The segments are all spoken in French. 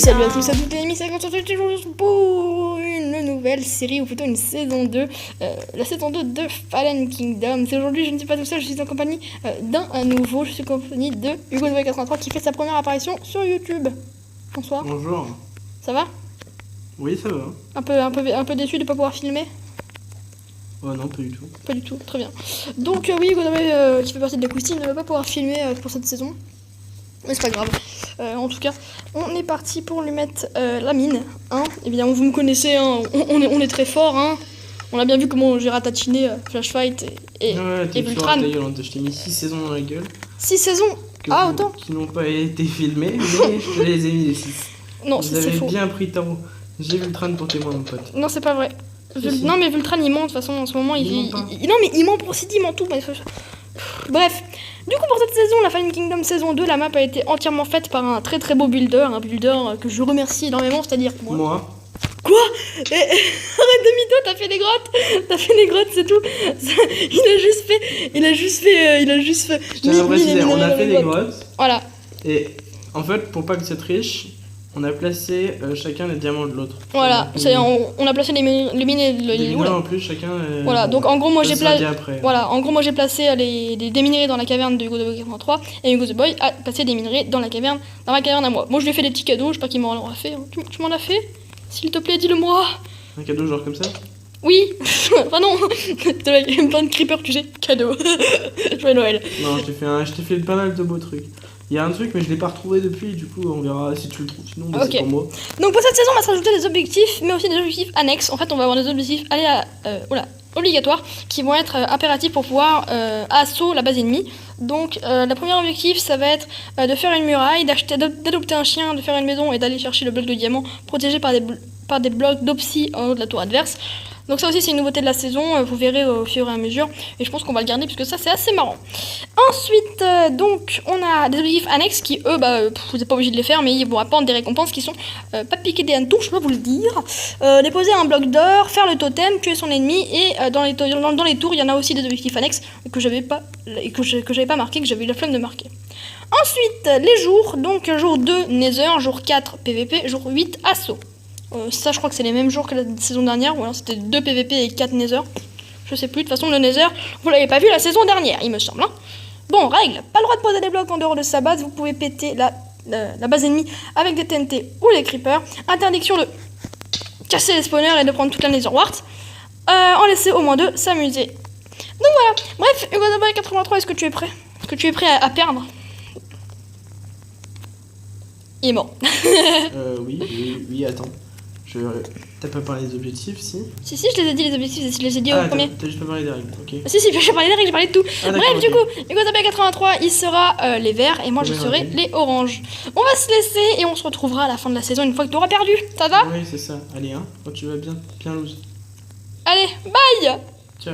Salut à tous, à toutes les amis, c'est Quentin pour une nouvelle série, ou plutôt une saison 2, la saison 2 de Fallen Kingdom. C'est aujourd'hui, je ne suis pas tout seul, je suis en compagnie d'un nouveau, je suis en compagnie de Hugo83 qui fait sa première apparition sur YouTube. Bonsoir. Bonjour. Ça va? Oui, ça va. Un peu déçu de ne pas pouvoir filmer? Oh non, pas du tout. Pas du tout, très bien. Donc oui, Hugo qui fait partie de la Coustine ne va pas pouvoir filmer pour cette saison. Mais c'est pas grave. En tout cas, on est parti pour lui mettre la mine. Hein. Évidemment, vous me connaissez, hein. On est très fort. Hein. On a bien vu comment j'ai ratatiné Flash Fight et Vultran. Je t'ai mis 6 saisons dans la gueule. 6 saisons autant qui n'ont pas été filmées, mais je les ai mis les 6. Non, vous c'est avez faux. Bien pris temps. J'ai Vultran pour témoin, mon pote. Non, c'est pas vrai. Si. Non, mais Vultran, il ment. De toute façon, en ce moment, non, mais il ment pour City, il ment tout. Bref. Du coup, pour cette saison, la Fallen Kingdom saison 2, la map a été entièrement faite par un très très beau builder. Un builder que je remercie énormément, c'est-à-dire moi. Quoi? Arrête de mytho, t'as fait les grottes, c'est tout. Il a juste fait. Je tiens à préciser, on a fait des grottes. Voilà. Et en fait, pour pas que c'est triche, on a placé chacun les diamants de l'autre. Voilà, on a placé les mines et les mineurs en plus, chacun. Voilà, donc en gros, moi j'ai placé. Voilà, en gros, moi j'ai placé des minerais dans la caverne de Hugo de 83 et Hugo the Boy a placé des minerais dans ma caverne à moi. Moi je lui ai fait des petits cadeaux, je sais pas qui m'en aura fait. Hein. Tu m'en as fait? S'il te plaît, dis-le-moi. Un cadeau genre comme ça? Oui. Enfin non. T'as plein de creepers, tu sais. Cadeau. Joyeux Noël. Non, je t'ai fait pas mal de beaux trucs. Il y a un truc, mais je l'ai pas retrouvé depuis, du coup on verra si tu le trouves, sinon bah, c'est pour moi. Donc pour cette saison, on va se rajouter des objectifs, mais aussi des objectifs annexes. En fait, on va avoir des objectifs obligatoires qui vont être impératifs pour pouvoir assaut la base ennemie. Donc le premier objectif, ça va être de faire une muraille, d'adopter un chien, de faire une maison et d'aller chercher le bloc de diamant protégé par des blocs d'opsie en haut de la tour adverse. Donc ça aussi c'est une nouveauté de la saison, vous verrez au fur et à mesure, et je pense qu'on va le garder parce que ça c'est assez marrant. Ensuite, donc on a des objectifs annexes qui eux, vous n'êtes pas obligé de les faire, mais ils vont apprendre des récompenses qui sont pas piquer des hannetons, je peux vous le dire, déposer un bloc d'or, faire le totem, tuer son ennemi, et dans les tours il y en a aussi des objectifs annexes que j'avais pas marqué, que j'avais eu la flemme de marquer. Ensuite, les jours, donc jour 2 Nether, jour 4 PVP, jour 8 Assaut. Ça je crois que c'est les mêmes jours que la saison dernière, ou alors c'était 2 PVP et 4 Nether. Je sais plus, de toute façon le Nether, vous l'avez pas vu la saison dernière, il me semble. Hein. Bon, règle, pas le droit de poser des blocs en dehors de sa base, vous pouvez péter la base ennemie avec des TNT ou des creepers. Interdiction de casser les spawners et de prendre toute la Nether Wart. En laisser au moins 2 s'amuser. Donc voilà, bref, Hugo the Boy 83, est-ce que tu es prêt? Est-ce que tu es prêt à perdre? Il est mort. Oui, attends. T'as pas parlé des objectifs, si? Si, je les ai dit les objectifs, je les ai dit au premier. T'as juste pas parlé des règles, ok. Si, j'ai parlé des règles, j'ai parlé de tout. Bref, du coup, Hugo the Boy 83, il sera les verts et moi je serai les oranges. On va se laisser et on se retrouvera à la fin de la saison une fois que tu auras perdu. Ça va? Oui, c'est ça. Allez, hein, quand tu vas bien lose. Allez, bye! Ciao.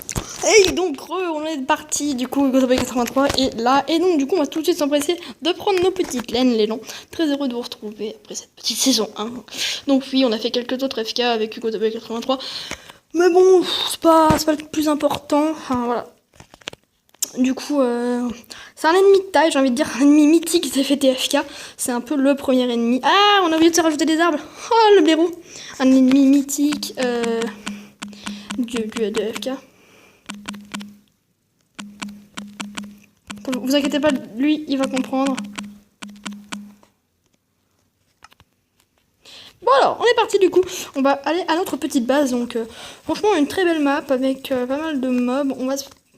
Et donc, on est parti, du coup, Hugo the Boy 83 est là. Et donc, du coup, on va tout de suite s'empresser de prendre nos petites laines, les longs. Très heureux de vous retrouver après cette petite saison 1. Donc, oui, on a fait quelques autres FK avec Hugo the Boy 83. Mais bon, c'est pas le plus important. Enfin, voilà. Du coup, c'est un ennemi de taille, j'ai envie de dire, un ennemi mythique qui s'est fait TFK. C'est un peu le premier ennemi. Ah, on a oublié de se rajouter des arbres. Oh, le blaireau. Un ennemi mythique de FK. Vous inquiétez pas, lui, il va comprendre. Bon alors, on est parti du coup. On va aller à notre petite base. Donc, franchement, une très belle map avec pas mal de mobs. On va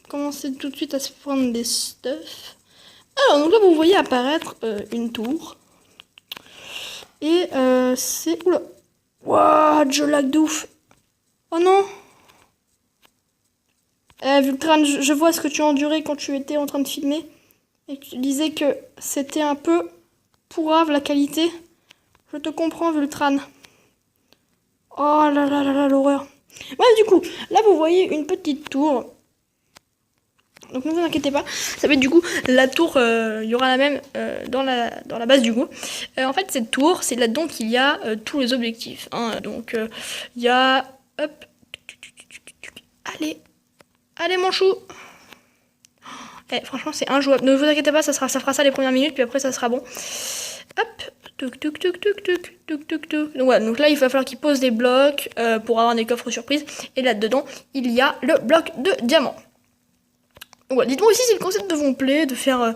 commencer tout de suite à se prendre des stuff. Alors, donc là, vous voyez apparaître une tour. Et c'est... Oula. Waouh, je lag de ouf. Oh non. Vultran, je vois ce que tu as enduré quand tu étais en train de filmer. Et que tu disais que c'était un peu pourrave la qualité. Je te comprends, Vultran. Oh là là là là, l'horreur. Ouais, du coup, là vous voyez une petite tour. Donc ne vous inquiétez pas, ça va être du coup la tour, il y aura la même dans la base du coup. En fait, cette tour, c'est là-dedans qu'il y a tous les objectifs. Hein. Donc il y a... Hop. Allez mon chou. Franchement c'est injouable. Ne vous inquiétez pas, ça fera ça les premières minutes, puis après ça sera bon. Hop. Tuc, tuc, tuc, tuc, tuc, tuc, tuc, tuc. Donc voilà, donc là il va falloir qu'il pose des blocs pour avoir des coffres surprises. Et là-dedans, il y a le bloc de diamant. Donc voilà, dites-moi aussi si le concept de vous plaît, de faire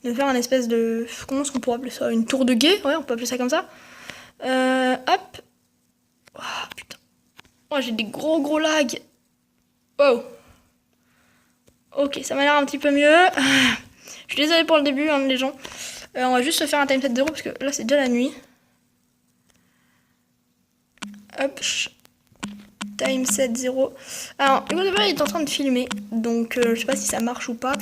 un espèce de... Comment est-ce qu'on pourrait appeler ça? Une tour de guet? Ouais, on peut appeler ça comme ça. Hop. Oh, putain. Oh, j'ai des gros lags. Wow. Ok, ça m'a l'air un petit peu mieux. Je suis désolée pour le début, hein, les gens. On va juste se faire un time set 0 parce que là c'est déjà la nuit. Hop. Time set 0. Alors, le il est en train de filmer. Donc, je sais pas si ça marche ou pas.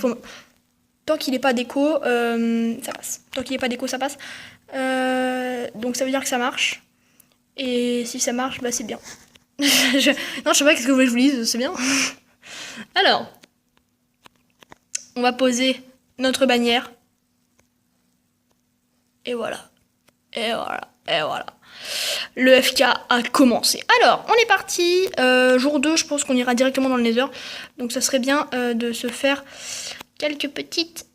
Tant qu'il n'est pas déco, ça passe. Tant qu'il n'est pas déco, ça passe. Donc, ça veut dire que ça marche. Et si ça marche, bah c'est bien. Non, je sais pas, qu'est-ce que vous voulez que je vous dise, c'est bien. Alors, on va poser notre bannière. Et voilà. Et voilà. Et voilà. Le FK a commencé. Alors, on est parti. Jour 2, je pense qu'on ira directement dans le Nether. Donc, ça serait bien de se faire quelques petites...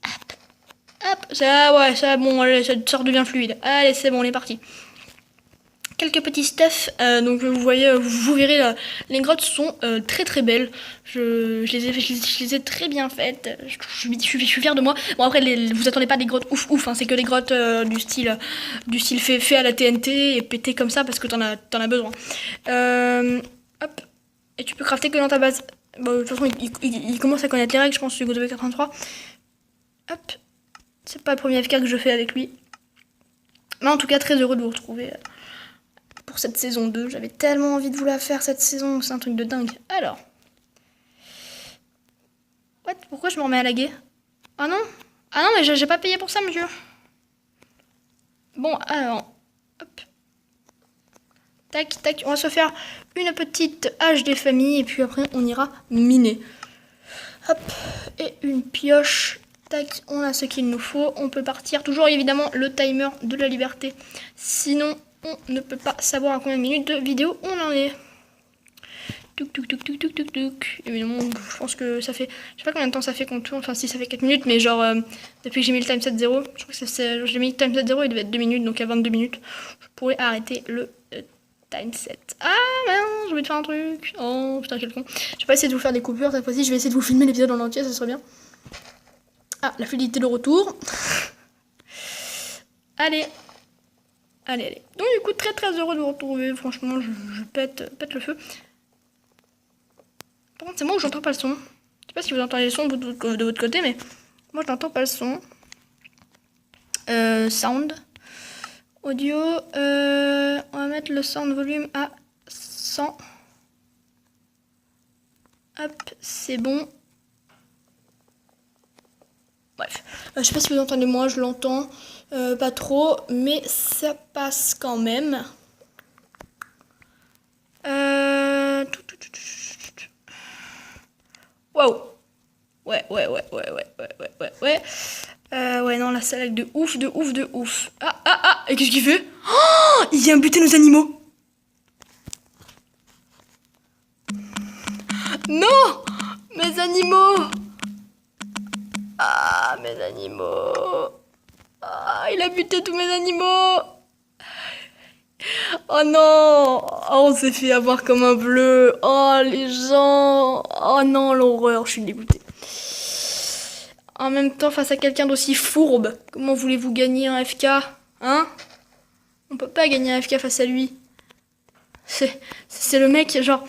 Hop, ça, ouais, ça, bon, allez, ça redevient fluide. Allez, c'est bon, on est parti. Quelques petits stuff, donc vous voyez, vous verrez là, les grottes sont très belles. Je les ai très bien faites. Je suis fière de moi. Bon après, vous attendez pas des grottes ouf, hein, c'est que des grottes du style fait à la TNT et pété comme ça parce que t'en as besoin. Hop, et tu peux crafter que dans ta base. Bon, de toute façon, il commence à connaître les règles, je pense, du GoToB 83. Hop, c'est pas le premier FK que je fais avec lui. Mais en tout cas, très heureux de vous retrouver. Pour cette saison 2, j'avais tellement envie de vous la faire cette saison, c'est un truc de dingue. Alors, what, pourquoi je me remets à laguer? Ah non, mais j'ai pas payé pour ça, monsieur. Bon, alors, hop, tac, on va se faire une petite hache des familles et puis après on ira miner. Hop, et une pioche. Tac, on a ce qu'il nous faut. On peut partir. Toujours évidemment le timer de la liberté. Sinon, on ne peut pas savoir à combien de minutes de vidéo on en est. Touc. Évidemment, je pense que ça fait... Je sais pas combien de temps ça fait qu'on tourne. Enfin, si ça fait 4 minutes, mais genre... depuis que j'ai mis le timeset 0, je crois que j'ai mis le timeset 0, il devait être 2 minutes. Donc à 22 minutes, je pourrais arrêter le timeset. Ah, merde, j'ai oublié de faire un truc. Oh, putain, quel con. Je vais pas essayer de vous faire des coupures cette fois-ci. Je vais essayer de vous filmer l'épisode en entier, ça serait bien. Ah, la fluidité de retour. Allez. Donc du coup, très heureux de vous retrouver. Franchement, je pète le feu. Par contre, c'est moi où j'entends pas le son. Je sais pas si vous entendez le son de votre côté, mais moi, je n'entends pas le son. Sound. Audio. On va mettre le sound volume à 100. Hop, c'est bon. Bref, je sais pas si vous entendez moi, je l'entends pas trop, mais ça passe quand même. Wow. Ouais. Ouais, non, là, ça lag de ouf. Ah, et qu'est-ce qu'il fait? Oh, il vient buter nos animaux. Non, mes animaux. Ah, mes animaux. Ah, il a buté tous mes animaux. Oh non. Oh, on s'est fait avoir comme un bleu. Oh, les gens. Oh non, l'horreur, je suis dégoûtée. En même temps, face à quelqu'un d'aussi fourbe, comment voulez-vous gagner un FK? Hein? On peut pas gagner un FK face à lui. C'est le mec, genre,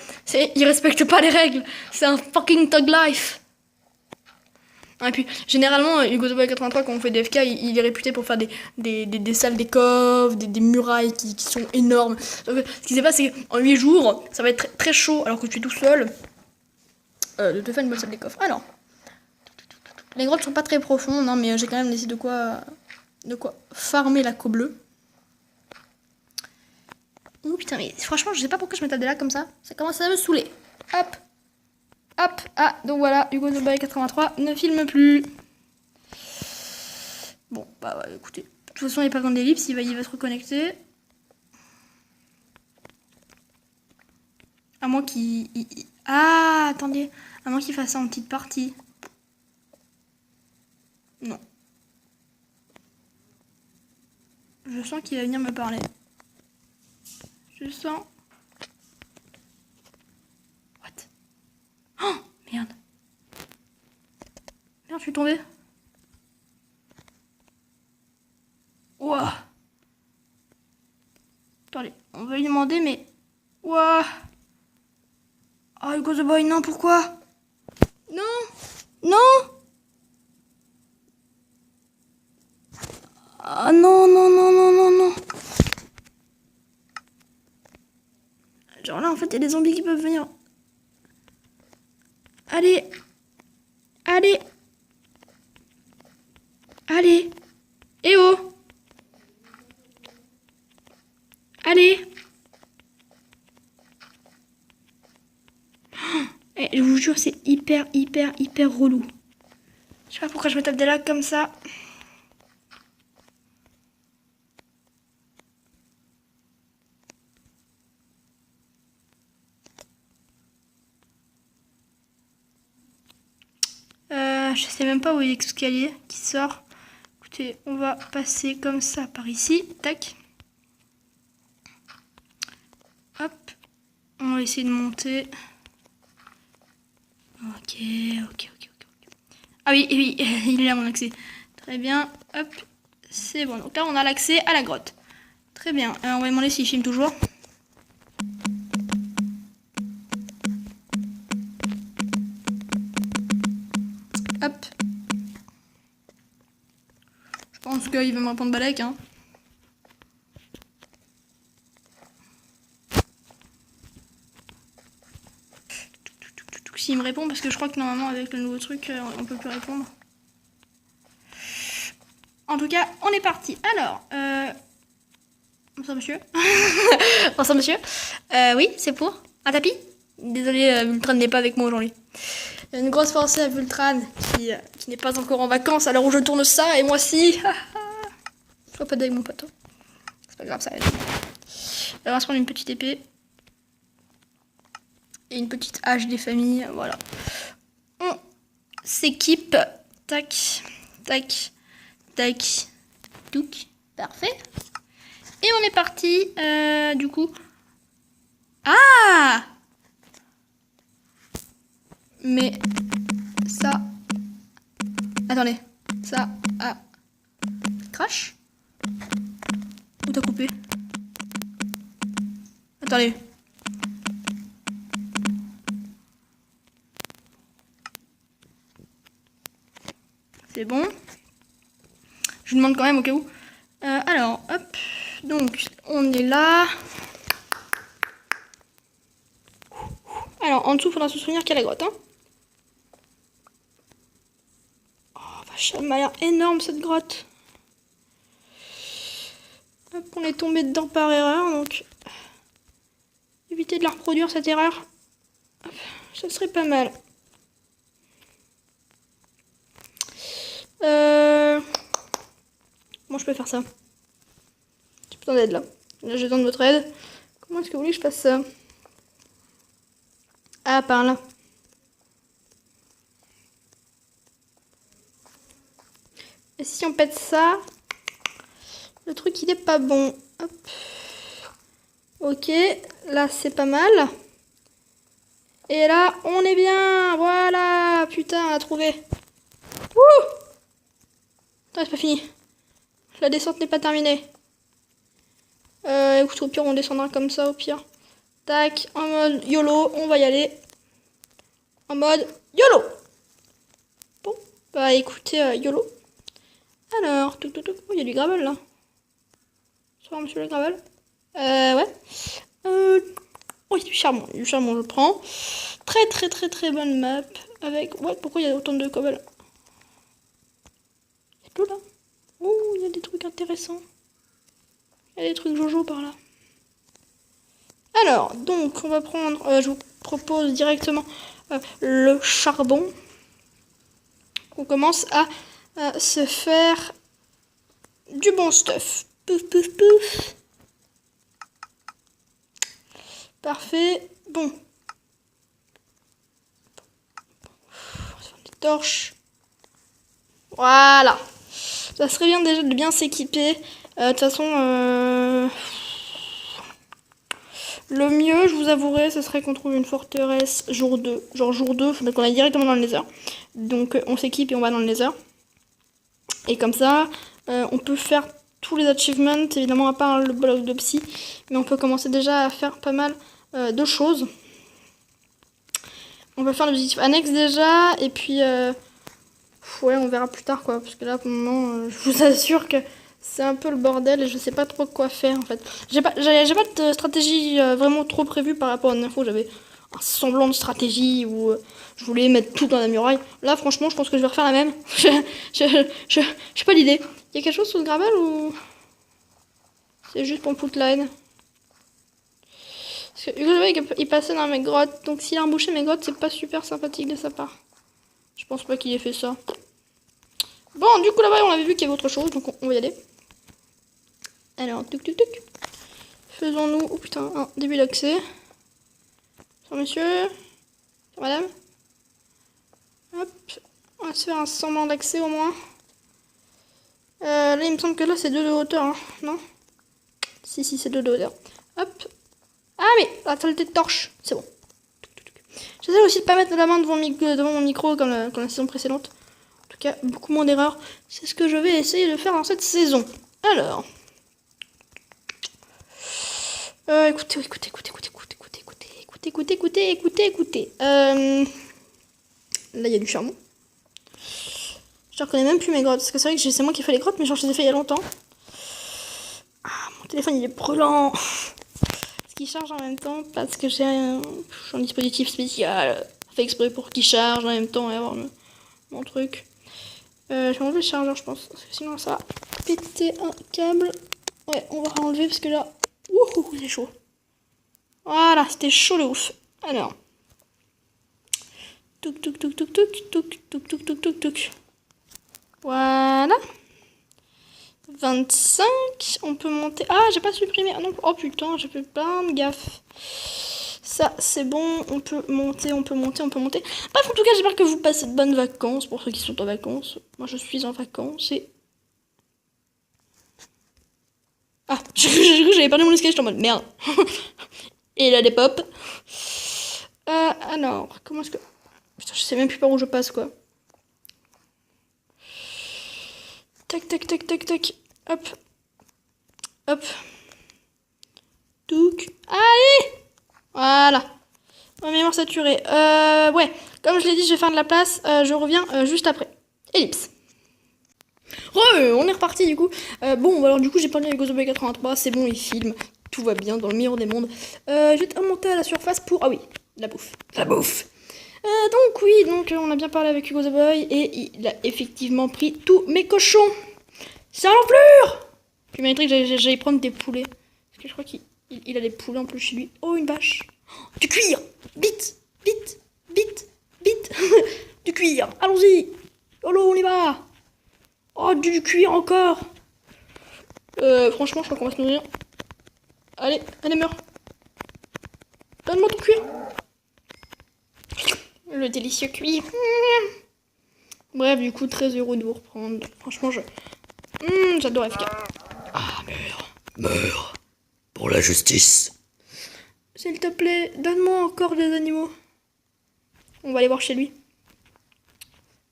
il respecte pas les règles. C'est un fucking thug life. Et puis, généralement, GoToB 83, quand on fait des FK, il est réputé pour faire des salles des coffres, des murailles qui sont énormes. Donc, ce qui s'est passé, c'est qu'en 8 jours, ça va être très chaud, alors que tu es tout seul, de te faire une bonne salle des coffres. Alors, les grottes sont pas très profondes, non, mais j'ai quand même laissé de quoi farmer la co bleue. Oh putain, mais franchement, je sais pas pourquoi je m'étais là comme ça. Ça commence à me saouler. Hop. Ah, donc voilà, GoToB 83 ne filme plus. Bon, bah ouais, écoutez. De toute façon, il n'est pas dans l'ellipse, il va se reconnecter. À moins qu'il... Ah, attendez. À moins qu'il fasse ça en petite partie. Non. Je sens qu'il va venir me parler. Je sens... What? Oh, merde. Merde, je suis tombée. Ouah. Attendez, on va lui demander, mais... Ouah. Oh, Hugo the Boy, non, pourquoi? Non. Non. Ah non, non, non, non, non, non. Genre là, en fait, il y a des zombies qui peuvent venir. Allez. Allez. Allez. Eh oh. Allez. Eh, je vous jure, c'est hyper relou. Je sais pas pourquoi je me tape des lags comme ça. Je sais même pas où est l'escalier qui sort. Écoutez, on va passer comme ça par ici. Tac. Hop. On va essayer de monter. Ok. Ah oui, oui, il est là mon accès. Très bien. Hop. C'est bon. Donc là, on a l'accès à la grotte. Très bien. On va demander s'il filme toujours. Hop. Je pense qu'il va me répondre balèque, hein. S'il me répond, parce que je crois que normalement avec le nouveau truc, on peut plus répondre. En tout cas, on est parti. Alors, bonsoir monsieur. Bonsoir monsieur. Oui, c'est pour un tapis. Désolé, Vultran n'est pas avec moi aujourd'hui. Une grosse pensée à Vultran qui n'est pas encore en vacances à l'heure où je tourne ça, et moi si. Je vois pas avec mon poteau. C'est pas grave, ça aide. On va se prendre une petite épée. Et une petite hache des familles, voilà. On s'équipe. Tac, tac, tac, touc. Parfait. Et on est parti, du coup. Ah! Mais ça... Attendez. Ça a... Crash? Ou t'as coupé? Attendez. C'est bon. Je demande quand même au cas où. Alors, hop. Donc, on est là. Alors, en dessous, il faudra se souvenir qu'il y a la grotte. Hein. Oh, vache, elle m'a l'air énorme, cette grotte. Hop, on est tombé dedans par erreur, donc... Éviter de la reproduire, cette erreur. Hop, ça serait pas mal. Comment je peux faire ça? J'ai besoin d'aide là. Là, j'ai besoin de votre aide. Comment est-ce que vous voulez que je fasse ça? Ah, par là. Et si on pète ça, le truc il est pas bon. Hop. Ok, là c'est pas mal. Et là, on est bien. Voilà, putain, on a trouvé. Wouh! Attends, c'est pas fini. La descente n'est pas terminée. Écoute, au pire, on descendra comme ça, au pire. Tac, en mode YOLO, on va y aller. En mode YOLO. Bon, bah écoutez, YOLO. Alors, oh, il y a du gravel là. Bonsoir, monsieur le gravel. Ouais. Oh, il y a du charbon, je prends. Très bonne map. Avec. Ouais, pourquoi il y a autant de cobble? Il y a de l'eau là. Oh, il y a des trucs intéressants. Il y a des trucs Jojo par là. Alors, donc, on va prendre... je vous propose directement le charbon. On commence à se faire du bon stuff. Pouf, pouf, pouf. Parfait. Bon. On va se faire des torches. Voilà. Ça serait bien déjà de bien s'équiper De toute façon, le mieux, je vous avouerai, ce serait qu'on trouve une forteresse jour 2. Genre jour 2, faudrait qu'on aille directement dans le Nether. Donc on s'équipe et on va dans le Nether. Et comme ça, on peut faire tous les achievements, évidemment à part le bloc de psy. Mais on peut commencer déjà à faire pas mal de choses. On va faire l'objectif annexe déjà. Et puis, ouais, on verra plus tard quoi. Parce que là, pour le moment, je vous assure que c'est un peu le bordel et je sais pas trop quoi faire en fait. J'ai pas de stratégie vraiment trop prévue par rapport à une info. J'avais un semblant de stratégie où je voulais mettre tout dans la muraille. Là, franchement, je pense que je vais refaire la même. J'ai pas d'idée. Il y a quelque chose sous le gravel ou c'est juste pour putline? Parce que Hugo, il passait dans mes grottes. Donc s'il a embouché mes grottes, c'est pas super sympathique de sa part. Je pense pas qu'il ait fait ça. Bon, du coup, là-bas, on avait vu qu'il y avait autre chose. Donc on va y aller. Alors, tuc tuc tuc. Faisons-nous, oh putain, un début d'accès. Bonjour monsieur. Bonjour madame. Hop. On va se faire un semblant d'accès au moins. Là, il me semble que là, c'est 2 de hauteur, hein. Non? Si, c'est 2 de hauteur. Hop. Ah, mais la saleté de torche. C'est bon. J'essaie aussi de pas mettre la main devant mon micro comme la saison précédente. En tout cas, beaucoup moins d'erreurs. C'est ce que je vais essayer de faire dans cette saison. Alors. Écoutez. Là, il y a du charbon. Je reconnais même plus mes grottes. Parce que c'est vrai que c'est moi qui ai fait les grottes, mais genre, je les ai fait il y a longtemps. Ah, mon téléphone, il est brûlant. Parce qu'il charge en même temps. Parce que j'ai un dispositif spécial. Fait exprès pour qu'il charge en même temps et avoir mon truc. Je vais enlever le chargeur, je pense. Parce que sinon, ça va péter un câble. Ouais, on va enlever parce que là... Wouhou, c'est chaud. Voilà, c'était chaud de ouf. Alors. Touc. Voilà. 25. On peut monter. Ah, j'ai pas supprimé. Ah non. Oh putain, j'ai fait plein de gaffe. Ça, c'est bon. On peut monter. Bref, en tout cas, j'espère que vous passez de bonnes vacances pour ceux qui sont en vacances. Moi, je suis en vacances et... Ah, j'ai cru que j'avais perdu mon escalier, j'étais en mode merde. Et là, des pop. Alors, comment est-ce que... Putain, je sais même plus par où je passe, quoi. Tac. Hop. Touc. Allez. Voilà. Ma mémoire saturée. Ouais. Comme je l'ai dit, je vais faire de la place. Je reviens juste après. Ellipse. On est reparti du coup. Bon, alors du coup, j'ai parlé avec Gozoboy 83. C'est bon, il filme. Tout va bien dans le meilleur des mondes. Je vais monter à la surface pour... Ah oui, la bouffe. Donc on a bien parlé avec Hugo The Boy et il a effectivement pris tous mes cochons. C'est un l'enflure. Puis il m'a dit que j'allais prendre des poulets. Parce que je crois qu'il a des poulets en plus chez lui. Oh, une vache. Du cuir. Vite. Du cuir. Allons-y. Yolo, on y va. Oh, du cuir encore. Franchement, je crois qu'on va se nourrir. Allez, meurs. Donne-moi ton cuir. Le délicieux cuir. Bref, du coup, 13 € de vous reprendre. Franchement, j'adore FK. Ah, meurs. Pour la justice. S'il te plaît, donne-moi encore des animaux. On va aller voir chez lui.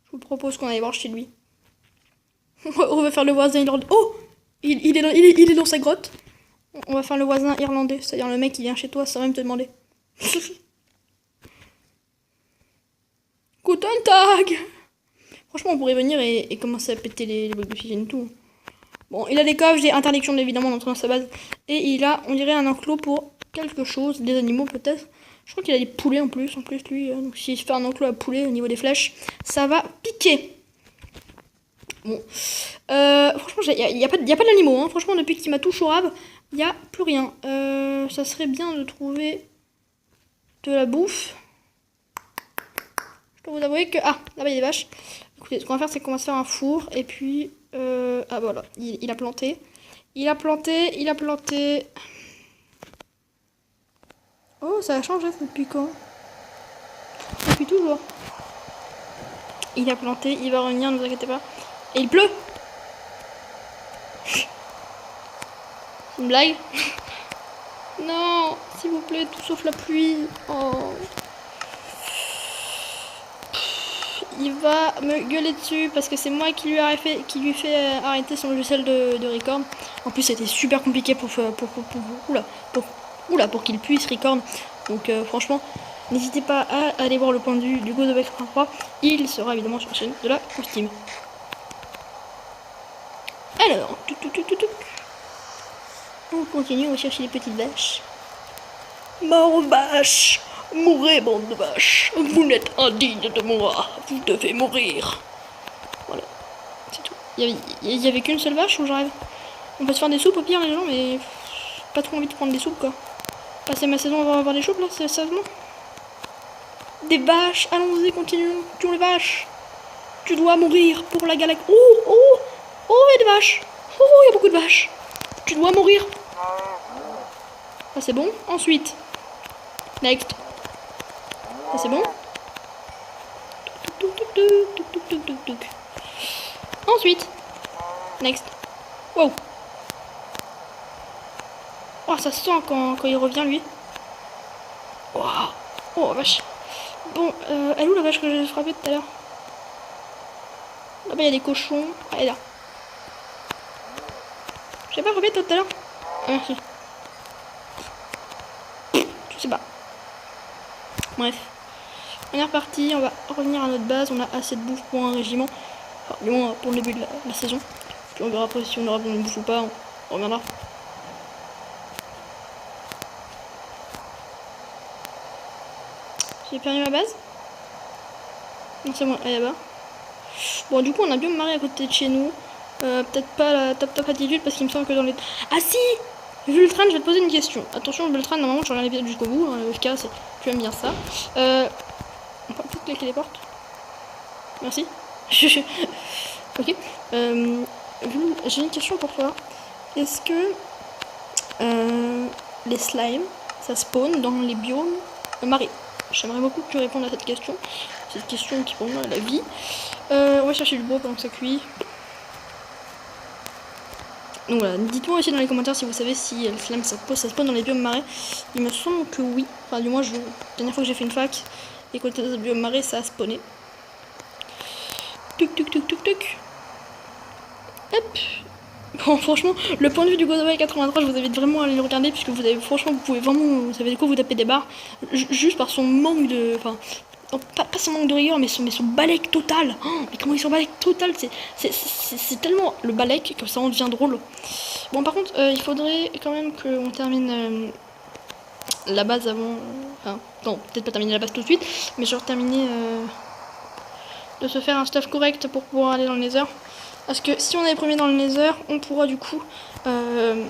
Je vous propose qu'on aille voir chez lui. On va faire le voisin irlandais. Oh, il est dans sa grotte. On va faire le voisin irlandais. C'est-à-dire le mec qui vient chez toi sans même te demander. Guten Tag. Franchement, on pourrait venir et commencer à péter les blocs d'oxygène et tout. Bon, il a des coffres, j'ai interdiction évidemment d'entrer dans sa base. Et il a, on dirait, un enclos pour quelque chose, des animaux peut-être. Je crois qu'il a des poulets en plus lui. Donc s'il se fait un enclos à poulets au niveau des flèches, ça va piquer. Bon. Franchement, il n'y a pas d'animaux. Hein. Franchement, depuis qu'il m'a tout chourave, il n'y a plus rien. Ça serait bien de trouver de la bouffe. Je dois vous avouer que... Ah, là-bas, il y a des vaches. Écoutez, ce qu'on va faire, c'est qu'on va se faire un four. Et puis... Ah, voilà. Il a planté. Oh, ça a changé depuis quand? Depuis toujours. Il a planté. Il va revenir, ne vous inquiétez pas. Et il pleut. C'est une blague? Non, s'il vous plaît, tout sauf la pluie. Oh. Il va me gueuler dessus parce que c'est moi qui lui fait arrêter son logiciel de record. En plus, c'était super compliqué pour qu'il puisse record. Donc franchement, n'hésitez pas à aller voir le point de vue du Godobug 83. Il sera évidemment sur la chaîne de la Steam. Alors, on continue, on va chercher les petites vaches. Mort aux vaches! Mourez, bande de vaches! Vous n'êtes indigne de moi! Vous devez mourir! Voilà, c'est tout. Il y avait qu'une seule vache ou j'arrive? On va se faire des soupes au pire, les gens, mais pas trop envie de prendre des soupes quoi. Passer ma saison, on va avoir des soupes là, sérieusement? Des vaches! Allons-y, continuons! Tuons les vaches! Tu dois mourir pour la galaxie! Oh! Oh! Oh, il y a des vaches! Oh, il y a beaucoup de vaches! Tu dois mourir! Ça c'est bon. Ensuite, next. Ça c'est bon. Ensuite, next. Wow. Oh, ça se sent quand il revient lui. Wow. Oh vache. Bon, elle est où la vache que j'ai frappée tout à l'heure? Là-bas il y a des cochons. Ah, elle est là. J'ai pas frappé tout à l'heure? Ah, merci. Je sais pas. Bref. On est reparti, on va revenir à notre base, on a assez de bouffe pour un régiment. Enfin, du moins pour le début de la saison. Puis on verra après si on aura besoin de bouffe ou pas, on reviendra. J'ai perdu ma base? Non, c'est bon, elle est là-bas. Bon, du coup, on a bien marré à côté de chez nous. Peut-être pas la top attitude parce qu'il me semble que dans les... Ah si! Vultran, je vais te poser une question. Attention, Vultran, normalement, je regarde l'épisode jusqu'au bout. Hein, le FK, tu aimes bien ça. On peut claquer les portes. Merci. Ok. J'ai une question pour toi. Est-ce que les slimes, ça spawn dans les biomes marins? J'aimerais beaucoup que tu répondes à cette question. C'est une question qui pour moi est la vie. On va chercher du bois pendant que ça cuit. Donc voilà, dites-moi aussi dans les commentaires si vous savez si le slime ça spawn dans les biomes marais. Il me semble que oui. Enfin, du moins, la dernière fois que j'ai fait une fac et côté des biomes marais, ça a spawné. Tuc tuc tuc tuc tuc. Hop. Bon, franchement, le point de vue du Godobug 83, je vous invite vraiment à aller le regarder puisque vous avez, franchement, vous pouvez vraiment, vous savez de quoi vous taper des barres juste par son manque de, enfin, pas son manque de rigueur, mais son balèque total. Oh, mais comment ils sont balèque total, c'est tellement le balèque que ça en devient drôle. Bon, par contre, il faudrait quand même qu'on termine la base avant, enfin, non, peut-être pas terminer la base tout de suite, mais genre terminer de se faire un stuff correct pour pouvoir aller dans le nether. Parce que si on est premier dans le nether, on pourra du coup se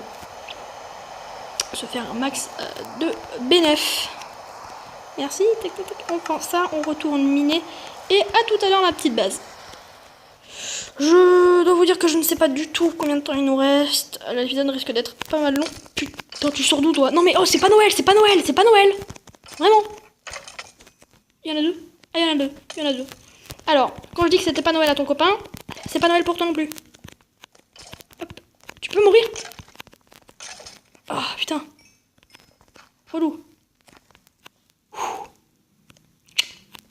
faire un max de bénéf. Merci, tac, tac, tac. On prend ça, on retourne miner. Et à tout à l'heure la petite base. Je dois vous dire que je ne sais pas du tout combien de temps il nous reste. L'épisode risque d'être pas mal long. Putain, tu sors d'où toi? Non mais oh, c'est pas Noël, c'est pas Noël, c'est pas Noël. Vraiment. Il y en a deux. Ah, il y en a deux, il y en a deux. Alors, quand je dis que c'était pas Noël à ton copain, c'est pas Noël pour toi non plus. Hop. Tu peux mourir? Ah, putain. Relou.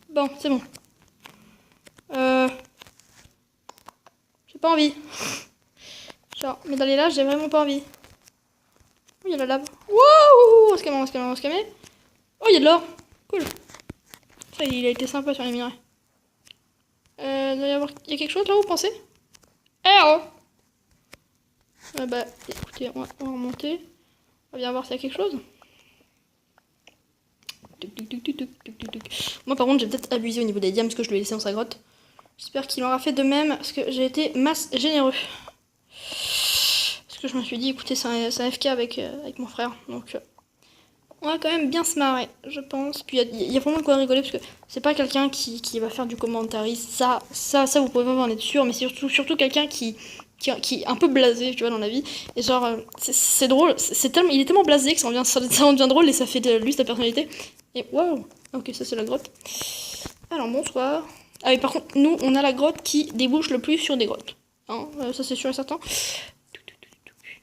Bon, c'est bon. J'ai pas envie. Genre, mais d'aller là, j'ai vraiment pas envie. Oh, il y a la lave. Wouh! On se calme, on se calme, on se calme. Oh, il y a de l'or. Cool. Ça, il a été sympa sur les minerais. Il doit y avoir... Il y a quelque chose là, vous pensez? Eh oh! Bah, écoutez, on va remonter. On va bien voir s'il y a quelque chose. Moi par contre j'ai peut-être abusé au niveau des diams parce que je lui ai laissé dans sa grotte. J'espère qu'il aura fait de même parce que j'ai été masse généreux. Parce que je me suis dit écoutez c'est un FK avec mon frère. Donc on va quand même bien se marrer je pense. Puis il y a vraiment de quoi rigoler parce que c'est pas quelqu'un qui va faire du commentariste. Ça vous pouvez pas en être sûr. Mais c'est surtout quelqu'un qui est un peu blasé, tu vois, dans la vie. Et genre, c'est drôle, il est tellement blasé que ça en devient drôle et ça fait de lui sa personnalité. Et waouh, ok, ça c'est la grotte. Alors, bonsoir. Ah oui, par contre, nous, on a la grotte qui débouche le plus sur des grottes. Hein, ça c'est sûr et certain.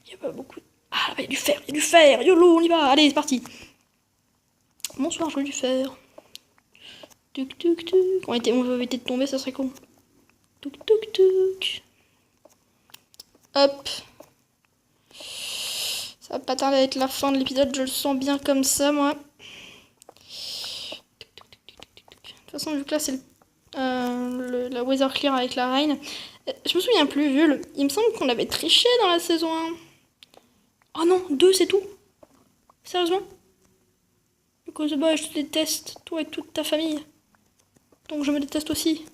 Il n'y a pas beaucoup... Ah, Ah, il y a du fer, il y a du fer. YOLO, on y va. Allez, c'est parti. Bonsoir, je veux du fer. Tuc, tuc, tuc. On va éviter de tomber, ça serait con. Tuc, tuc, tuc. Hop. Ça va pas tarder à être la fin de l'épisode, je le sens bien comme ça, moi. De toute façon, vu que là, c'est la Weather Clear avec la Reine. Je me souviens plus, vu il me semble qu'on avait triché dans la saison 1. Oh non, 2, c'est tout. Sérieusement? Because bah, je te déteste, toi et toute ta famille. Donc je me déteste aussi.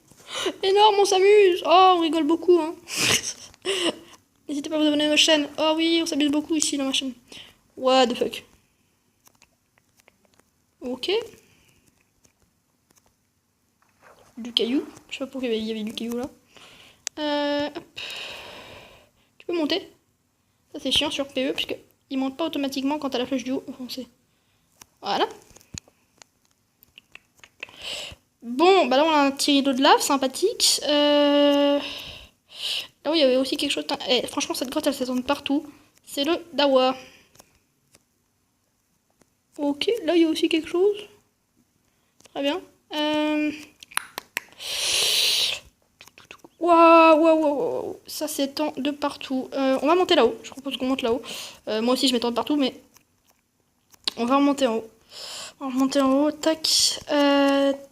Énorme, on s'amuse. Oh, on rigole beaucoup, hein. N'hésitez pas à vous abonner à ma chaîne. Oh oui, on s'amuse beaucoup ici dans ma chaîne. What the fuck. Ok. Du caillou. Je sais pas pourquoi il y avait du caillou là. Hop. Tu peux monter. Ça c'est chiant sur PE puisque il monte pas automatiquement quand t'as la flèche du haut enfoncée. Voilà. Bon, bah là on a un petit rideau de lave sympathique. Là où il y avait aussi quelque chose. Franchement, cette grotte elle s'étend de partout. C'est le Dawa. Ok, là il y a aussi quelque chose. Très bien. Waouh, ça s'étend de partout. On va monter là-haut. Je propose qu'on monte là-haut. Moi aussi je m'étends de partout, mais on va remonter en haut. On va remonter en haut. Tac,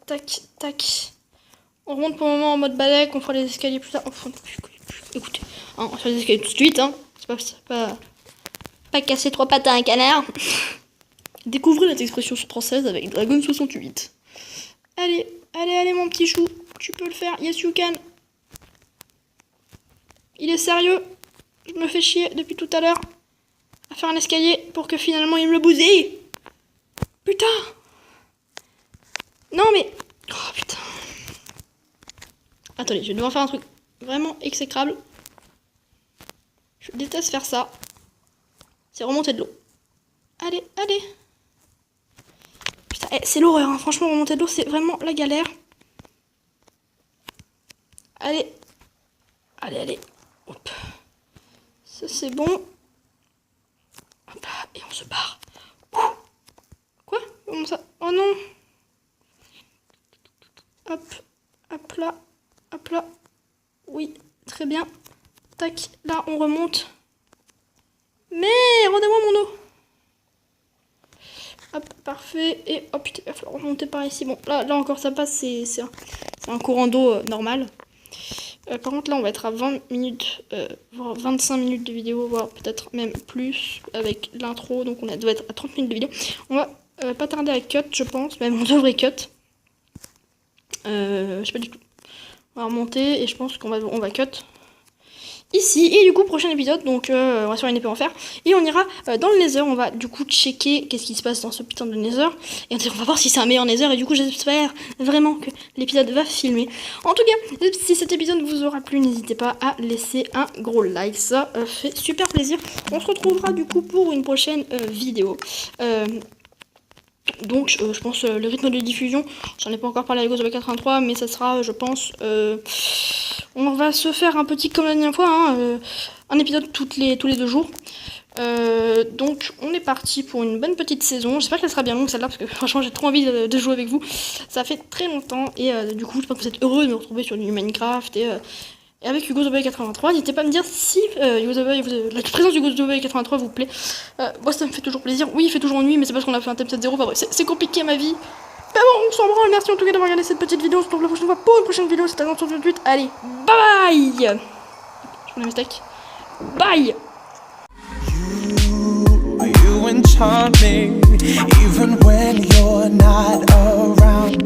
tac, tac. On remonte pour le moment en mode balai. On fera les escaliers plus tard. Écoutez, hein, on va faire les escaliers tout de suite. Hein. C'est pas casser 3 pattes à un canard. Découvrez cette expression française avec Dragon68. Allez, allez, mon petit chou. Tu peux le faire. Yes, you can. Il est sérieux. Je me fais chier depuis tout à l'heure à faire un escalier pour que finalement il me le bousille. Putain. Non, mais... Oh, putain. Attendez, je vais devoir faire un truc vraiment exécrable. Je déteste faire ça. C'est remonter de l'eau. Allez, allez. Putain, c'est l'horreur, hein. Franchement, remonter de l'eau, c'est vraiment la galère. Allez. Allez, allez. Hop. Ça, c'est bon. Hop là, et on se barre. Ouh. Quoi? Comment ça? Oh non. Hop. Hop là. Hop là. Oui, très bien. Tac, là, on remonte. Mais, rendez-moi mon eau. Hop, parfait. Et, oh putain, il va falloir remonter par ici. Bon, là encore, ça passe. C'est un courant d'eau normal. Par contre, là, on va être à 20 minutes, voire 25 minutes de vidéo, voire peut-être même plus avec l'intro. Donc, on doit être à 30 minutes de vidéo. On va pas tarder à cut, je pense. Même on devrait cut. Je sais pas du tout. On va remonter et je pense qu'on va cut ici. Et du coup, prochain épisode, donc on va sur une épée en fer. Et on ira dans le Nether. On va du coup checker qu'est-ce qui se passe dans ce putain de Nether. Et on va voir si c'est un meilleur Nether. Et du coup, j'espère vraiment que l'épisode va filmer. En tout cas, si cet épisode vous aura plu, n'hésitez pas à laisser un gros like. Ça fait super plaisir. On se retrouvera du coup pour une prochaine vidéo. Donc je pense le rythme de diffusion, j'en ai pas encore parlé avec Ghost 83, mais ça sera je pense on va se faire un petit comme la dernière fois, hein, un épisode tous les 2 jours. Donc on est parti pour une bonne petite saison. J'espère qu'elle sera bien longue celle-là parce que franchement j'ai trop envie de jouer avec vous. Ça fait très longtemps et du coup j'espère que vous êtes heureux de me retrouver sur du Minecraft et avec Hugo The Boy 83, n'hésitez pas à me dire si la présence du Hugo The Boy 83 vous plaît. Moi ça me fait toujours plaisir. Oui, il fait toujours nuit, mais c'est parce qu'on a fait un thème 7.0. Enfin bref, c'est compliqué ma vie. Mais bon, on s'en branle. Merci en tout cas d'avoir regardé cette petite vidéo. On se retrouve la prochaine fois pour une prochaine vidéo. C'était Dragon68. Allez, bye bye. Je prends les steaks. Bye. You enchant me, even when you're not around.